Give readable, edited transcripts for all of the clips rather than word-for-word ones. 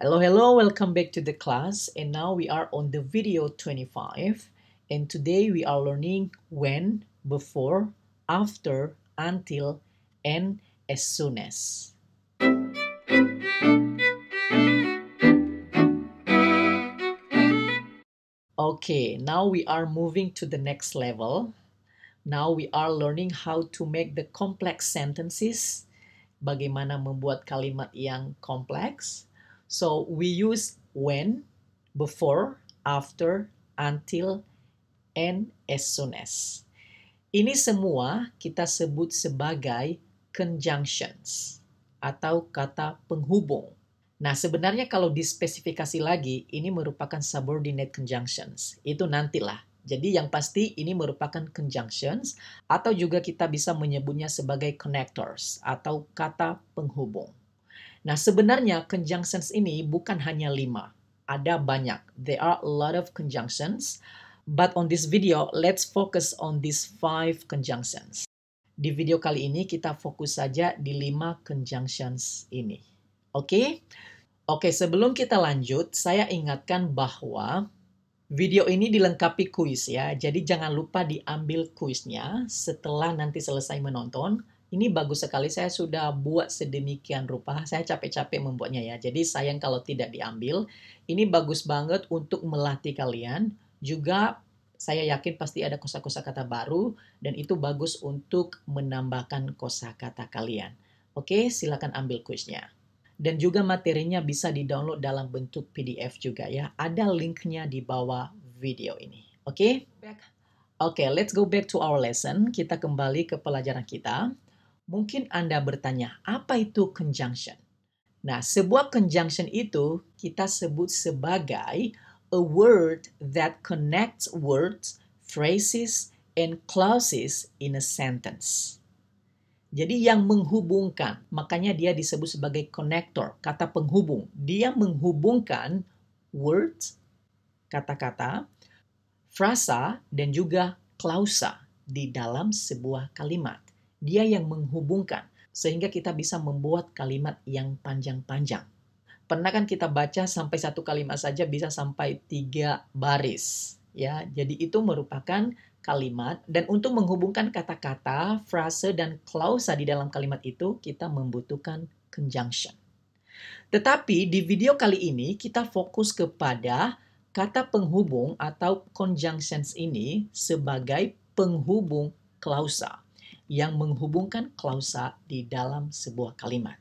Hello, welcome back to the class. And now we are on the video 25. And today we are learning when, before, after, until, and as soon as. Okay, now we are moving to the next level. Now we are learning how to make the complex sentences. Bagaimana membuat kalimat yang kompleks. So we use when, before, after, until, and as soon as. Ini semua kita sebut sebagai conjunctions atau kata penghubung. Nah, sebenarnya kalau dispesifikasi lagi, ini merupakan subordinate conjunctions. Itu nantilah. Jadi yang pasti ini merupakan conjunctions atau juga kita bisa menyebutnya sebagai connectors atau kata penghubung. Nah, sebenarnya conjunctions ini bukan hanya 5. Ada banyak. There are a lot of conjunctions. But on this video, let's focus on these 5 conjunctions. Di video kali ini kita fokus saja di 5 conjunctions ini. Oke? Oke, sebelum kita lanjut, saya ingatkan bahwa video ini dilengkapi kuis ya. Jadi jangan lupa diambil kuisnya setelah nanti selesai menonton. Ini bagus sekali, saya sudah buat sedemikian rupa. Saya capek-capek membuatnya ya. Jadi sayang kalau tidak diambil. Ini bagus banget untuk melatih kalian. Juga saya yakin pasti ada kosa-kosa kata baru. Dan itu bagus untuk menambahkan kosakata kalian. Oke, silakan ambil kuisnya. Dan juga materinya bisa di-download dalam bentuk PDF juga ya. Ada linknya di bawah video ini. Oke? Oke, let's go back to our lesson. Kita kembali ke pelajaran kita. Mungkin Anda bertanya, apa itu conjunction? Nah, sebuah conjunction itu kita sebut sebagai a word that connects words, phrases, and clauses in a sentence. Jadi yang menghubungkan, makanya dia disebut sebagai connector, kata penghubung. Dia menghubungkan words, kata-kata, frasa, dan juga klausa di dalam sebuah kalimat. Dia yang menghubungkan, sehingga kita bisa membuat kalimat yang panjang-panjang. Pernah kan kita baca sampai satu kalimat saja bisa sampai 3 baris. Ya, jadi itu merupakan kalimat, dan untuk menghubungkan kata-kata, frase, dan klausa di dalam kalimat itu, kita membutuhkan conjunction. Tetapi di video kali ini, kita fokus kepada kata penghubung atau conjunctions ini sebagai penghubung klausa, yang menghubungkan klausa di dalam sebuah kalimat.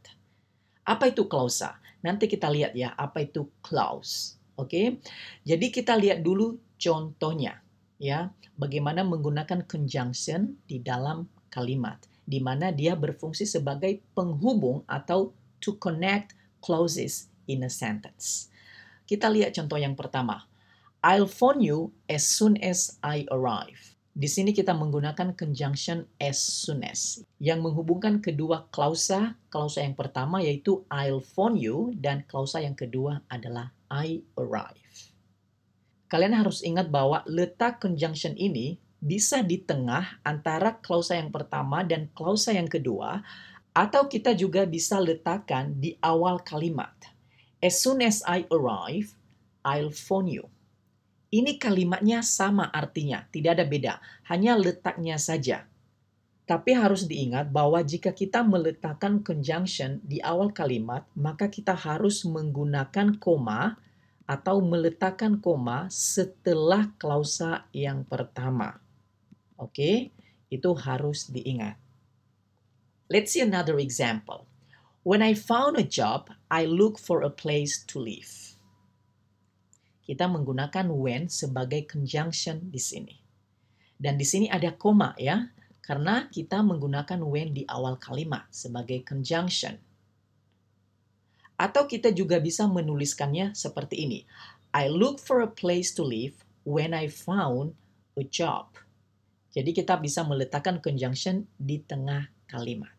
Apa itu klausa? Nanti kita lihat ya, apa itu clause. Oke? Jadi kita lihat dulu contohnya. Ya, bagaimana menggunakan conjunction di dalam kalimat, di mana dia berfungsi sebagai penghubung atau to connect clauses in a sentence. Kita lihat contoh yang pertama. I'll phone you as soon as I arrive. Di sini kita menggunakan conjunction as soon as, yang menghubungkan kedua klausa. Klausa yang pertama yaitu I'll phone you, dan klausa yang kedua adalah I arrive. Kalian harus ingat bahwa letak conjunction ini bisa di tengah antara klausa yang pertama dan klausa yang kedua, atau kita juga bisa letakkan di awal kalimat. As soon as I arrive, I'll phone you. Ini kalimatnya sama artinya, tidak ada beda, hanya letaknya saja. Tapi harus diingat bahwa jika kita meletakkan conjunction di awal kalimat, maka kita harus menggunakan koma atau meletakkan koma setelah klausa yang pertama. Oke, itu harus diingat. Let's see another example. When I found a job, I look for a place to live. Kita menggunakan when sebagai conjunction di sini. Dan di sini ada koma ya, karena kita menggunakan when di awal kalimat sebagai conjunction. Atau kita juga bisa menuliskannya seperti ini. I look for a place to live when I found a job. Jadi kita bisa meletakkan conjunction di tengah kalimat.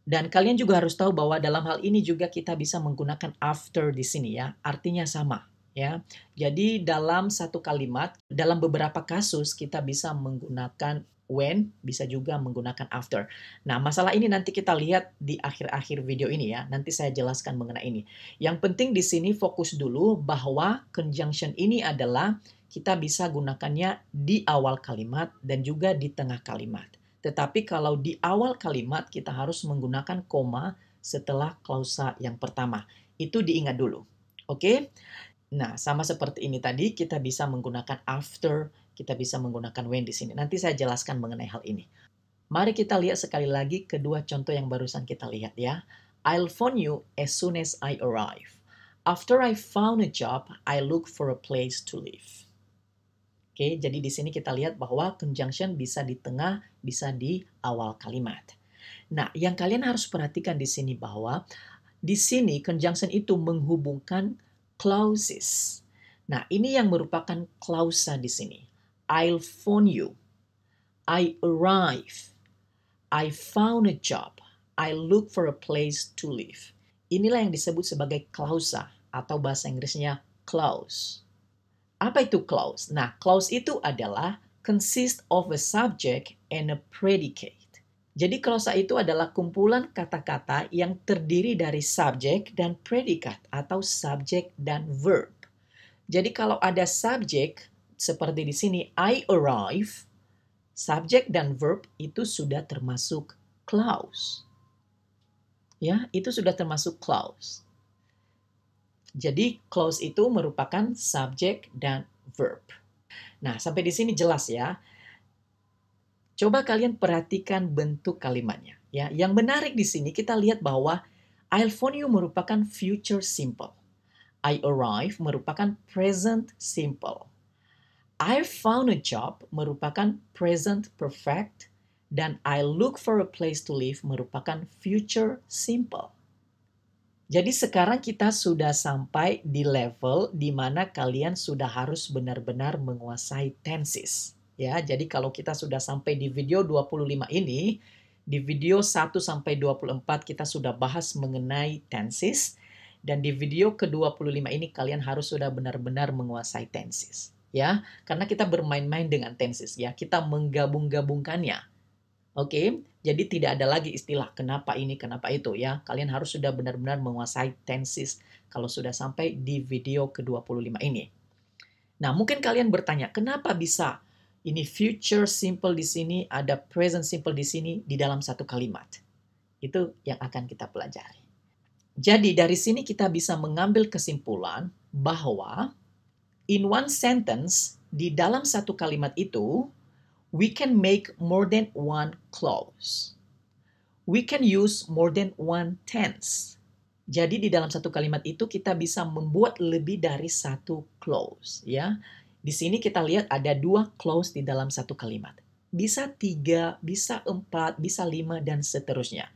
Dan kalian juga harus tahu bahwa dalam hal ini juga kita bisa menggunakan after di sini ya. Artinya sama ya. Jadi dalam satu kalimat, dalam beberapa kasus kita bisa menggunakan when, bisa juga menggunakan after. Nah, masalah ini nanti kita lihat di akhir-akhir video ini ya. Nanti saya jelaskan mengenai ini. Yang penting di sini fokus dulu bahwa conjunction ini adalah kita bisa gunakannya di awal kalimat dan juga di tengah kalimat. Tetapi kalau di awal kalimat kita harus menggunakan koma setelah klausa yang pertama. Itu diingat dulu. Oke? Nah, sama seperti ini tadi, kita bisa menggunakan after, kita bisa menggunakan when di sini. Nanti saya jelaskan mengenai hal ini. Mari kita lihat sekali lagi kedua contoh yang barusan kita lihat ya. I'll phone you as soon as I arrive. After I found a job, I look for a place to live. Oke, jadi di sini kita lihat bahwa conjunction bisa di tengah, bisa di awal kalimat. Nah, yang kalian harus perhatikan di sini bahwa di sini conjunction itu menghubungkan clauses. Nah, ini yang merupakan klausa di sini. I'll phone you. I arrive. I found a job. I look for a place to live. Inilah yang disebut sebagai klausa atau bahasa Inggrisnya clause. Apa itu clause? Nah, clause itu adalah consist of a subject and a predicate. Jadi klausa itu adalah kumpulan kata-kata yang terdiri dari subjek dan predikat atau subjek dan verb. Jadi kalau ada subjek seperti di sini I arrive, subjek dan verb itu sudah termasuk clause. Ya, itu sudah termasuk clause. Jadi clause itu merupakan subjek dan verb. Nah, sampai di sini jelas ya. Coba kalian perhatikan bentuk kalimatnya. Ya, yang menarik di sini kita lihat bahwa I'll phone you merupakan future simple. I arrive merupakan present simple. I found a job merupakan present perfect dan I look for a place to live merupakan future simple. Jadi sekarang kita sudah sampai di level di mana kalian sudah harus benar-benar menguasai tenses. Ya, jadi kalau kita sudah sampai di video 25 ini, di video 1 sampai 24 kita sudah bahas mengenai tenses dan di video ke-25 ini kalian harus sudah benar-benar menguasai tenses. Ya, karena kita bermain-main dengan tenses ya, kita menggabung-gabungkannya. Oke, jadi tidak ada lagi istilah kenapa ini, kenapa itu ya. Kalian harus sudah benar-benar menguasai tenses kalau sudah sampai di video ke-25 ini. Nah, mungkin kalian bertanya, kenapa bisa ini future simple di sini, ada present simple di sini di dalam satu kalimat? Itu yang akan kita pelajari. Jadi dari sini kita bisa mengambil kesimpulan bahwa in one sentence, di dalam satu kalimat itu, we can make more than one clause. We can use more than one tense. Jadi di dalam satu kalimat itu kita bisa membuat lebih dari satu clause. Ya, di sini kita lihat ada 2 clause di dalam satu kalimat. Bisa 3, bisa 4, bisa 5, dan seterusnya.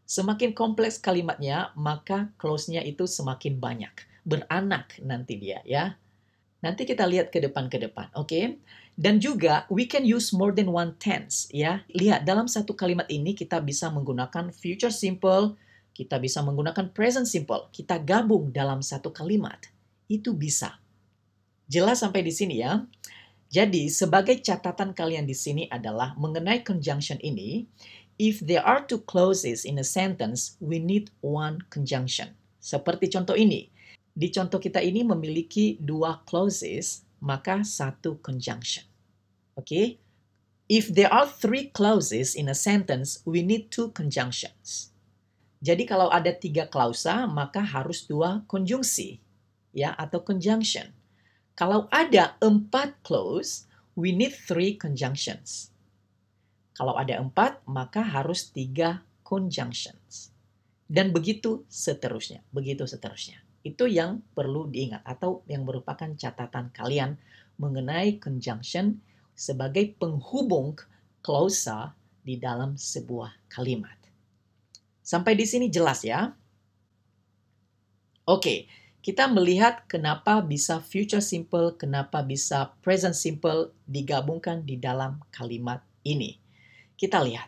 Semakin kompleks kalimatnya, maka clause-nya itu semakin banyak. Beranak nanti dia ya. Nanti kita lihat ke depan, oke? Dan juga we can use more than one tense, ya. Lihat dalam satu kalimat ini kita bisa menggunakan future simple, kita bisa menggunakan present simple, kita gabung dalam satu kalimat. Itu bisa. Jelas sampai di sini ya. Jadi sebagai catatan kalian di sini adalah mengenai conjunction ini, if there are 2 clauses in a sentence, we need one conjunction. Seperti contoh ini. Di contoh kita ini memiliki 2 clauses, maka 1 conjunction. Oke? If there are 3 clauses in a sentence, we need 2 conjunctions. Jadi kalau ada 3 klausa, maka harus 2 konjungsi, ya, atau conjunction. Kalau ada 4 clause, we need 3 conjunctions. Kalau ada 4, maka harus 3 conjunctions. Dan begitu seterusnya, Itu yang perlu diingat atau yang merupakan catatan kalian mengenai conjunction sebagai penghubung klausa di dalam sebuah kalimat. Sampai di sini jelas ya? Oke, kita melihat kenapa bisa future simple, kenapa bisa present simple digabungkan di dalam kalimat ini. Kita lihat.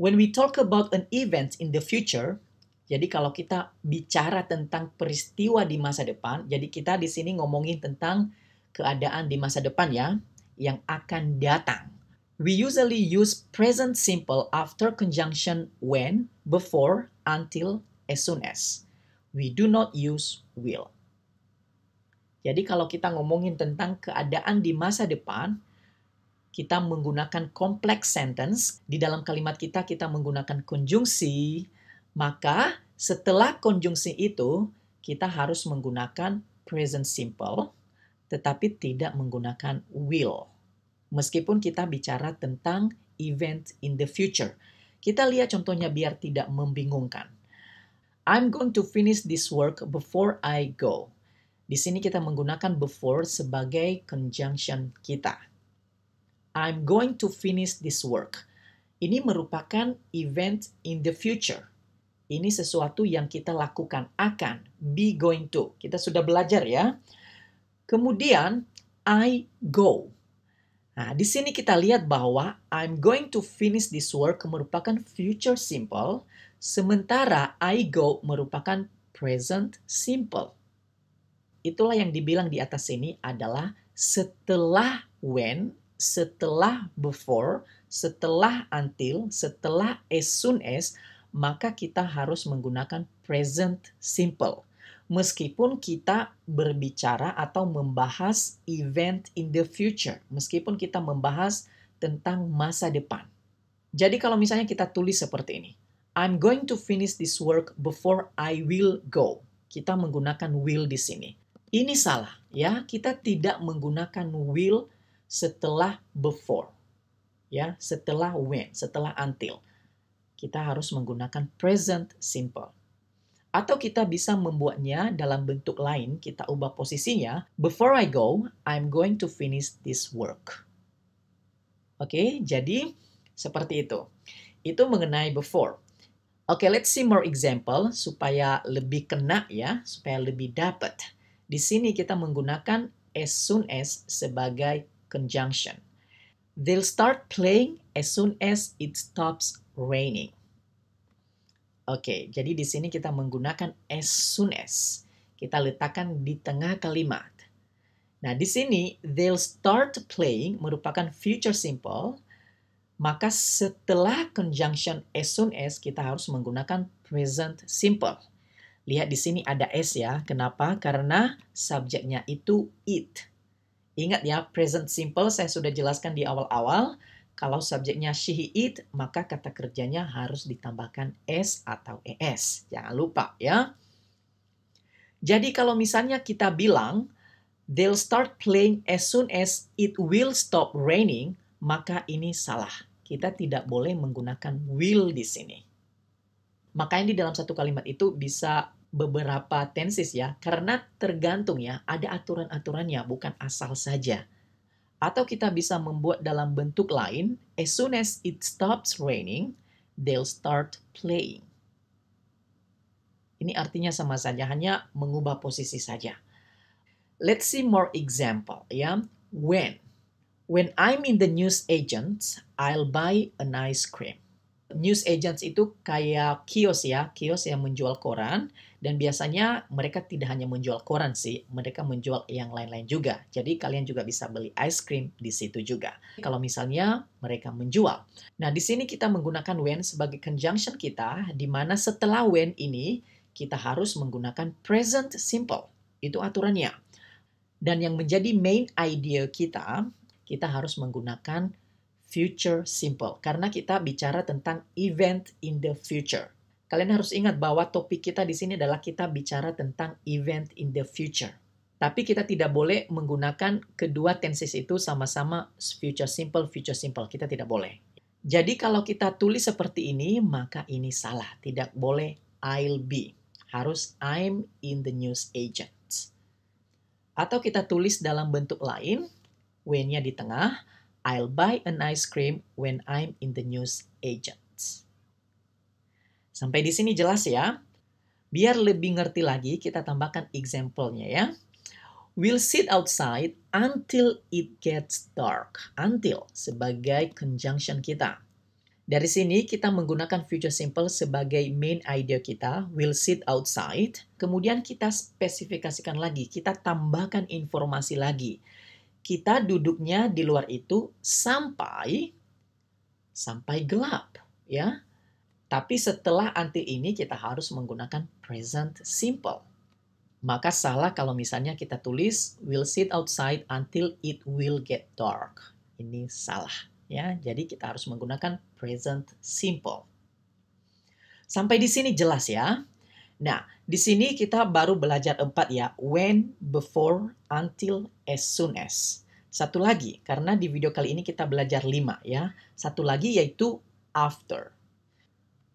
When we talk about an event in the future, jadi kalau kita bicara tentang peristiwa di masa depan, jadi kita di sini ngomongin tentang keadaan di masa depan ya, yang akan datang. We usually use present simple after conjunction when, before, until, as soon as. We do not use will. Jadi kalau kita ngomongin tentang keadaan di masa depan, kita menggunakan complex sentence. Di dalam kalimat kita menggunakan konjungsi. Maka setelah konjungsi itu, kita harus menggunakan present simple, tetapi tidak menggunakan will. Meskipun kita bicara tentang event in the future. Kita lihat contohnya biar tidak membingungkan. I'm going to finish this work before I go. Di sini kita menggunakan before sebagai conjunction kita. I'm going to finish this work. Ini merupakan event in the future. Ini sesuatu yang kita lakukan, akan, be going to. Kita sudah belajar ya. Kemudian, I go. Nah, di sini kita lihat bahwa I'm going to finish this work merupakan future simple, sementara I go merupakan present simple. Itulah yang dibilang di atas ini adalah setelah when, setelah before, setelah until, setelah as soon as, maka kita harus menggunakan present simple. Meskipun kita berbicara atau membahas event in the future, meskipun kita membahas tentang masa depan. Jadi kalau misalnya kita tulis seperti ini, I'm going to finish this work before I will go. Kita menggunakan will di sini. Ini salah, ya. Kita tidak menggunakan will setelah before. Ya, setelah when, setelah until. Kita harus menggunakan present simple. Atau kita bisa membuatnya dalam bentuk lain, kita ubah posisinya. Before I go, I'm going to finish this work. Oke, jadi seperti itu. Itu mengenai before. Oke, let's see more example supaya lebih kena ya, supaya lebih dapat. Di sini kita menggunakan as soon as sebagai conjunction. They'll start playing as soon as it stops raining. Oke, jadi di sini kita menggunakan as soon as. Kita letakkan di tengah kalimat. Nah, di sini they'll start playing merupakan future simple. Maka setelah conjunction as soon as kita harus menggunakan present simple. Lihat di sini ada s ya. Kenapa? Karena subjeknya itu it. Ingat ya, present simple saya sudah jelaskan di awal-awal. Kalau subjeknya she, he, it, maka kata kerjanya harus ditambahkan s atau es. Jangan lupa ya. Jadi kalau misalnya kita bilang, they'll start playing as soon as it will stop raining, maka ini salah. Kita tidak boleh menggunakan will di sini. Makanya di dalam satu kalimat itu bisa beberapa tenses ya, karena tergantung ya, ada aturan-aturannya, bukan asal saja. Atau kita bisa membuat dalam bentuk lain, as soon as it stops raining, they'll start playing. Ini artinya sama saja, hanya mengubah posisi saja. Let's see more example ya. When I'm in the news agents, I'll buy an ice cream. News agents itu kayak kios ya, kios yang menjual koran. Dan biasanya mereka tidak hanya menjual koran sih, mereka menjual yang lain-lain juga. Jadi kalian juga bisa beli ice cream di situ juga. Kalau misalnya mereka menjual. Nah, di sini kita menggunakan when sebagai conjunction kita, di mana setelah when ini kita harus menggunakan present simple. Itu aturannya. Dan yang menjadi main idea kita harus menggunakan future simple. Karena kita bicara tentang event in the future. Kalian harus ingat bahwa topik kita di sini adalah kita bicara tentang event in the future. Tapi kita tidak boleh menggunakan kedua tenses itu sama-sama future simple. Kita tidak boleh. Jadi kalau kita tulis seperti ini, maka ini salah. Tidak boleh I'll be. Harus I'm in the news agents. Atau kita tulis dalam bentuk lain, when-nya di tengah, I'll buy an ice cream when I'm in the news agents. Sampai di sini jelas ya. Biar lebih ngerti lagi, kita tambahkan example-nya ya. We'll sit outside until it gets dark. Until sebagai conjunction kita. Dari sini kita menggunakan future simple sebagai main idea kita. We'll sit outside. Kemudian kita spesifikasikan lagi. Kita tambahkan informasi lagi. Kita duduknya di luar itu sampai sampai gelap, ya. Tapi setelah until ini kita harus menggunakan present simple. Maka salah kalau misalnya kita tulis we'll sit outside until it will get dark. Ini salah, ya. Jadi kita harus menggunakan present simple. Sampai di sini jelas ya. Nah, di sini kita baru belajar 4 ya. When, before, until, as soon as. Satu lagi, karena di video kali ini kita belajar 5 ya. Satu lagi yaitu after.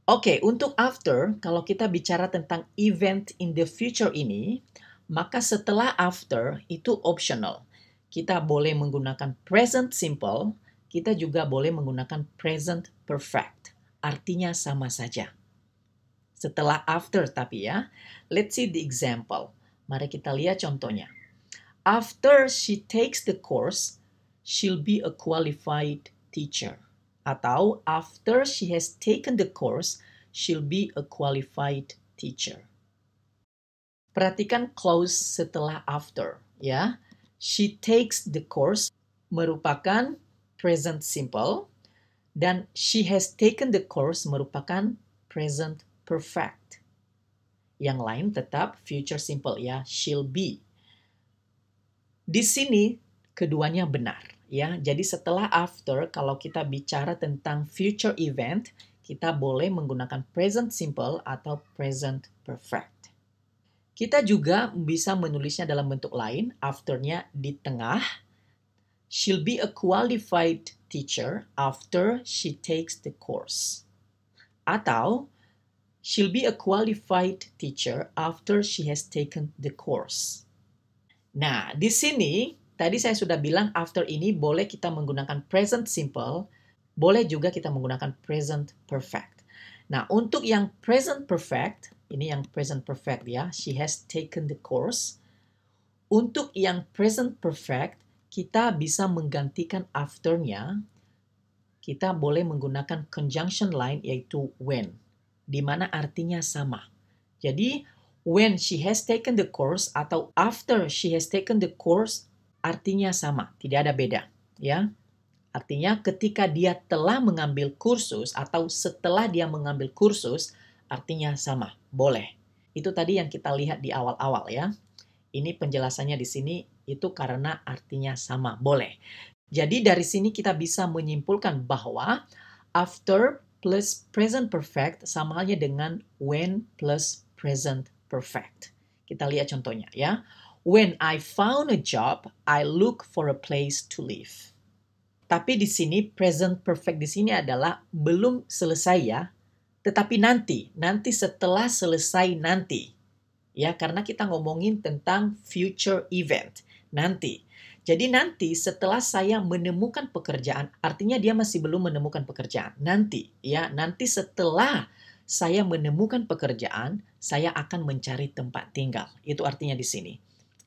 Oke, untuk after, kalau kita bicara tentang event in the future ini, maka setelah after itu optional. Kita boleh menggunakan present simple, kita juga boleh menggunakan present perfect. Artinya sama saja. Setelah after tapi ya, let's see the example. Mari kita lihat contohnya. After she takes the course, she'll be a qualified teacher. Atau after she has taken the course, she'll be a qualified teacher. Perhatikan clause setelah after, ya. She takes the course merupakan present simple dan she has taken the course merupakan present perfect. Yang lain tetap future simple ya, she'll be. Di sini keduanya benar. Ya, jadi setelah after, kalau kita bicara tentang future event, kita boleh menggunakan present simple atau present perfect. Kita juga bisa menulisnya dalam bentuk lain, afternya di tengah. She'll be a qualified teacher after she takes the course. Atau, she'll be a qualified teacher after she has taken the course. Nah, di sini tadi saya sudah bilang after ini boleh kita menggunakan present simple, boleh juga kita menggunakan present perfect. Nah, untuk yang present perfect, ini yang present perfect ya, she has taken the course. Untuk yang present perfect, kita bisa menggantikan after-nya, kita boleh menggunakan conjunction line yaitu when, di mana artinya sama. Jadi, when she has taken the course atau after she has taken the course, artinya sama, tidak ada beda, ya. Artinya ketika dia telah mengambil kursus atau setelah dia mengambil kursus, artinya sama, boleh. Itu tadi yang kita lihat di awal-awal ya. Ini penjelasannya di sini itu karena artinya sama, boleh. Jadi dari sini kita bisa menyimpulkan bahwa after plus present perfect sama halnya dengan when plus present perfect. Kita lihat contohnya ya. When I found a job, I look for a place to live. Tapi di sini present perfect di sini adalah belum selesai ya, tetapi nanti setelah selesai nanti. Ya, karena kita ngomongin tentang future event, nanti. Jadi nanti setelah saya menemukan pekerjaan, artinya dia masih belum menemukan pekerjaan. Nanti ya, nanti setelah saya menemukan pekerjaan, saya akan mencari tempat tinggal. Itu artinya di sini.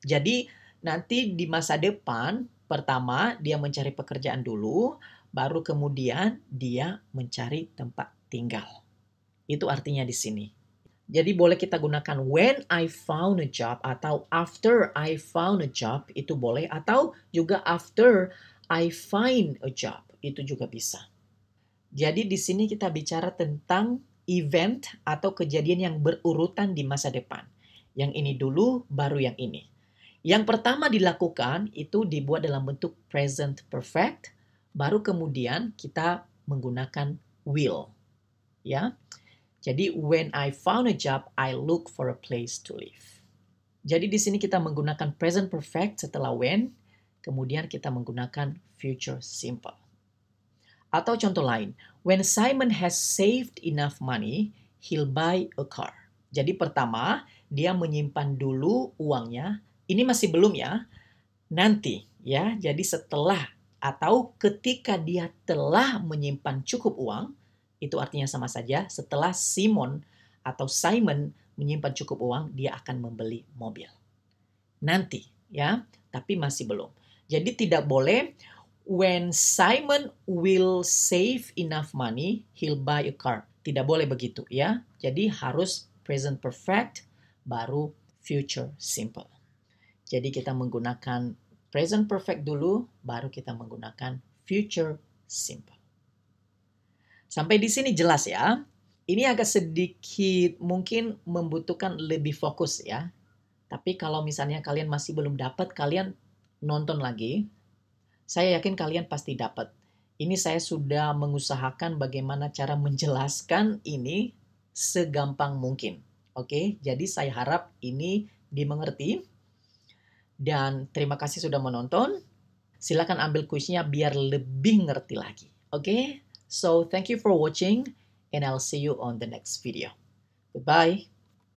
Jadi nanti di masa depan, pertama dia mencari pekerjaan dulu, baru kemudian dia mencari tempat tinggal. Itu artinya di sini. Jadi boleh kita gunakan when I found a job atau after I found a job, itu boleh. Atau juga after I find a job, itu juga bisa. Jadi di sini kita bicara tentang event atau kejadian yang berurutan di masa depan. Yang ini dulu, baru yang ini. Yang pertama dilakukan itu dibuat dalam bentuk present perfect, baru kemudian kita menggunakan will. Ya. Jadi when I found a job, I look for a place to live. Jadi di sini kita menggunakan present perfect setelah when, kemudian kita menggunakan future simple. Atau contoh lain, when Simon has saved enough money, he'll buy a car. Jadi pertama, dia menyimpan dulu uangnya. Ini masih belum ya, nanti ya. Jadi setelah atau ketika dia telah menyimpan cukup uang, itu artinya sama saja. Setelah Simon menyimpan cukup uang, dia akan membeli mobil. Nanti ya, tapi masih belum. Jadi tidak boleh when Simon will save enough money, he'll buy a car. Tidak boleh begitu ya. Jadi harus present perfect baru future simple. Jadi kita menggunakan present perfect dulu, baru kita menggunakan future simple. Sampai di sini jelas ya. Ini agak sedikit mungkin membutuhkan lebih fokus ya. Tapi kalau misalnya kalian masih belum dapat, kalian nonton lagi. Saya yakin kalian pasti dapat. Ini saya sudah mengusahakan bagaimana cara menjelaskan ini segampang mungkin. Oke, jadi saya harap ini dimengerti. Dan terima kasih sudah menonton. Silakan ambil kuisnya biar lebih ngerti lagi. Oke, so thank you for watching and I'll see you on the next video. Goodbye.